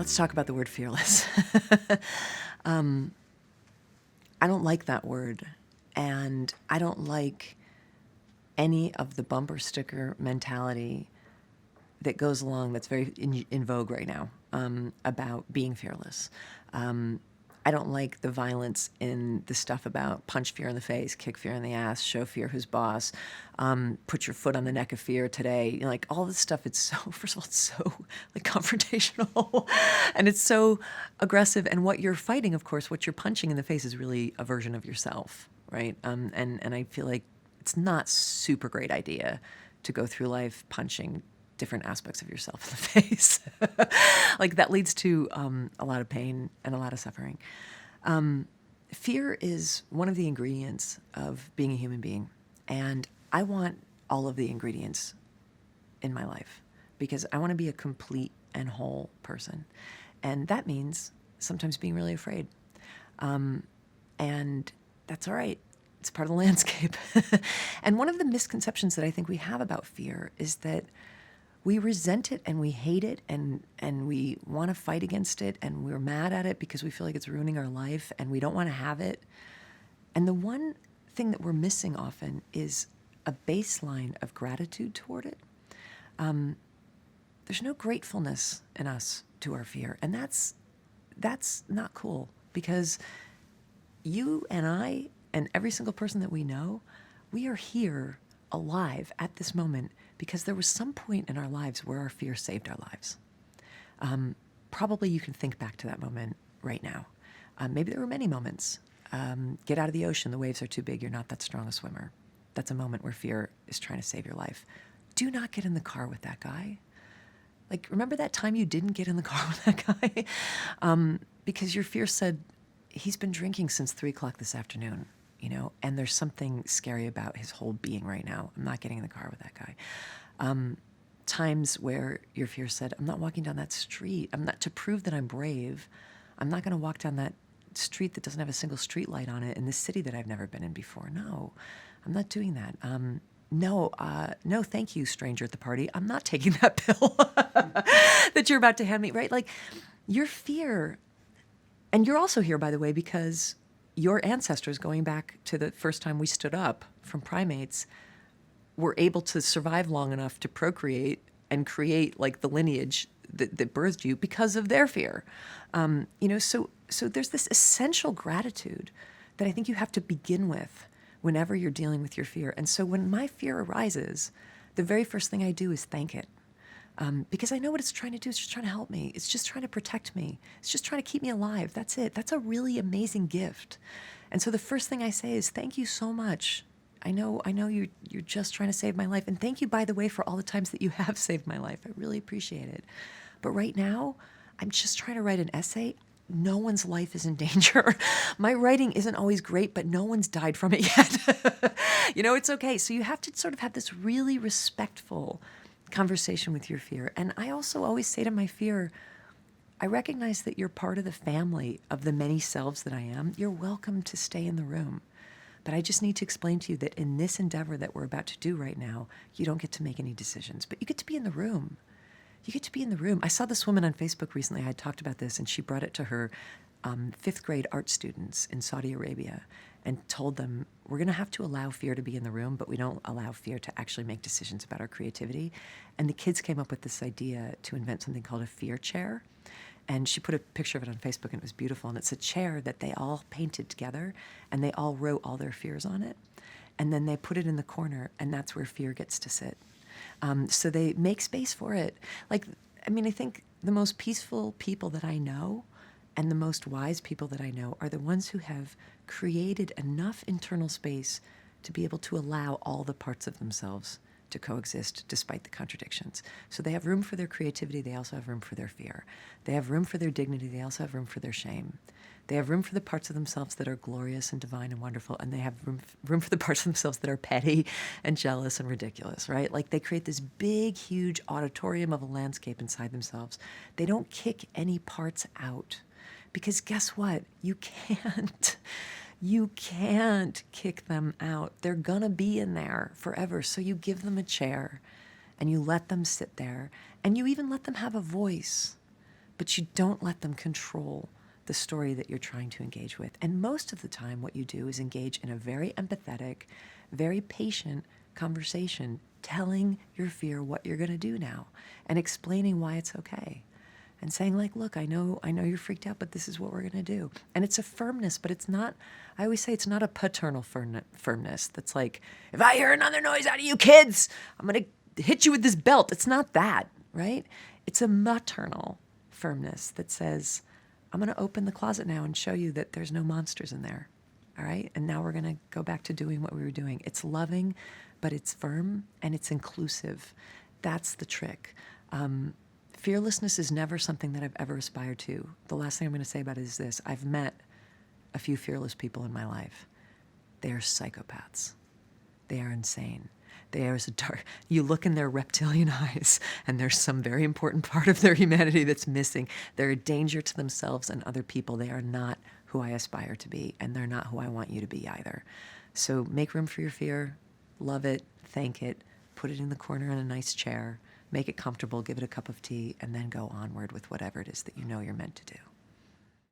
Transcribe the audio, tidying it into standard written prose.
let's talk about the word fearless. I don't like that word, and I don't like any of the bumper sticker mentality that goes along, that's very in vogue right now, about being fearless. I don't like the violence in the stuff about punch fear in the face, kick fear in the ass, show fear who's boss, put your foot on the neck of fear today. You know, like all this stuff, it's so, first of all, it's so like confrontational and it's so aggressive. And what you're fighting, of course, what you're punching in the face is really a version of yourself, right? And I feel like it's not super great idea to go through life punching different aspects of yourself in the face. Like that leads to a lot of pain and a lot of suffering. Fear is one of the ingredients of being a human being. And I want all of the ingredients in my life because I want to be a complete and whole person. And that means sometimes being really afraid. And that's all right. It's part of the landscape. And one of the misconceptions that I think we have about fear is that we resent it and we hate it and we want to fight against it and we're mad at it because we feel like it's ruining our life and we don't want to have it. And the one thing that we're missing often is a baseline of gratitude toward it. There's no gratefulness in us to our fear. And that's not cool because you and I and every single person that we know, we are here alive at this moment because there was some point in our lives where our fear saved our lives. Probably you can think back to that moment right now. Maybe there were many moments. Get out of the ocean, the waves are too big, you're not that strong a swimmer. That's a moment where fear is trying to save your life. Do not get in the car with that guy. Like, remember that time you didn't get in the car with that guy? Because your fear said, he's been drinking since 3 o'clock this afternoon. You know, and there's something scary about his whole being right now. I'm not getting in the car with that guy. Times where your fear said, I'm not walking down that street. I'm not, to prove that I'm brave, I'm not going to walk down that street that doesn't have a single street light on it in this city that I've never been in before. No, I'm not doing that. No, thank you, stranger at the party. I'm not taking that pill that you're about to hand me, right? Like your fear, and you're also here, by the way, because your ancestors, going back to the first time we stood up from primates, were able to survive long enough to procreate and create like the lineage that birthed you because of their fear. So there's this essential gratitude that I think you have to begin with whenever you're dealing with your fear. And so when my fear arises, the very first thing I do is thank it. Because I know what it's trying to do. It's just trying to help me. It's just trying to protect me. It's just trying to keep me alive. That's it. That's a really amazing gift. And so the first thing I say is, thank you so much. I know you're just trying to save my life. And thank you, by the way, for all the times that you have saved my life. I really appreciate it. But right now, I'm just trying to write an essay. No one's life is in danger. My writing isn't always great, but no one's died from it yet. It's okay. So you have to sort of have this really respectful conversation with your fear. And I also always say to my fear, I recognize that you're part of the family of the many selves that I am. You're welcome to stay in the room. But I just need to explain to you that in this endeavor that we're about to do right now, you don't get to make any decisions, but you get to be in the room. You get to be in the room. I saw this woman on Facebook recently. I had talked about this, and she brought it to her 5th grade art students in Saudi Arabia and told them, we're going to have to allow fear to be in the room, but we don't allow fear to actually make decisions about our creativity. And the kids came up with this idea to invent something called a fear chair. And she put a picture of it on Facebook, and it was beautiful. And it's a chair that they all painted together, and they all wrote all their fears on it. And then they put it in the corner, and that's where fear gets to sit. So they make space for it. I think the most peaceful people that I know and the most wise people that I know are the ones who have created enough internal space to be able to allow all the parts of themselves to coexist despite the contradictions. So they have room for their creativity, they also have room for their fear. They have room for their dignity, they also have room for their shame. They have room for the parts of themselves that are glorious and divine and wonderful, and they have room for the parts of themselves that are petty and jealous and ridiculous, right? Like they create this big, huge auditorium of a landscape inside themselves. They don't kick any parts out because guess what? You can't kick them out. They're gonna be in there forever. So you give them a chair and you let them sit there and you even let them have a voice. but you don't let them control the story that you're trying to engage with. And most of the time, what you do is engage in a very empathetic, very patient conversation, telling your fear what you're going to do now and explaining why it's okay. And saying like, look, I know you're freaked out, but this is what we're going to do. And it's a firmness, but it's not, I always say it's not a paternal firmness that's like, if I hear another noise out of you kids, I'm going to hit you with this belt. It's not that, right? It's a maternal firmness that says, I'm going to open the closet now and show you that there's no monsters in there. All right? And now we're going to go back to doing what we were doing. It's loving, but it's firm and it's inclusive. That's the trick. Fearlessness is never something that I've ever aspired to. The last thing I'm going to say about it is this. I've met a few fearless people in my life. They are psychopaths. They are insane. They are as dark. You look in their reptilian eyes, and there's some very important part of their humanity that's missing. They're a danger to themselves and other people. They are not who I aspire to be, and they're not who I want you to be either. So make room for your fear. Love it. Thank it. Put it in the corner in a nice chair. Make it comfortable, give it a cup of tea, and then go onward with whatever it is that you know you're meant to do.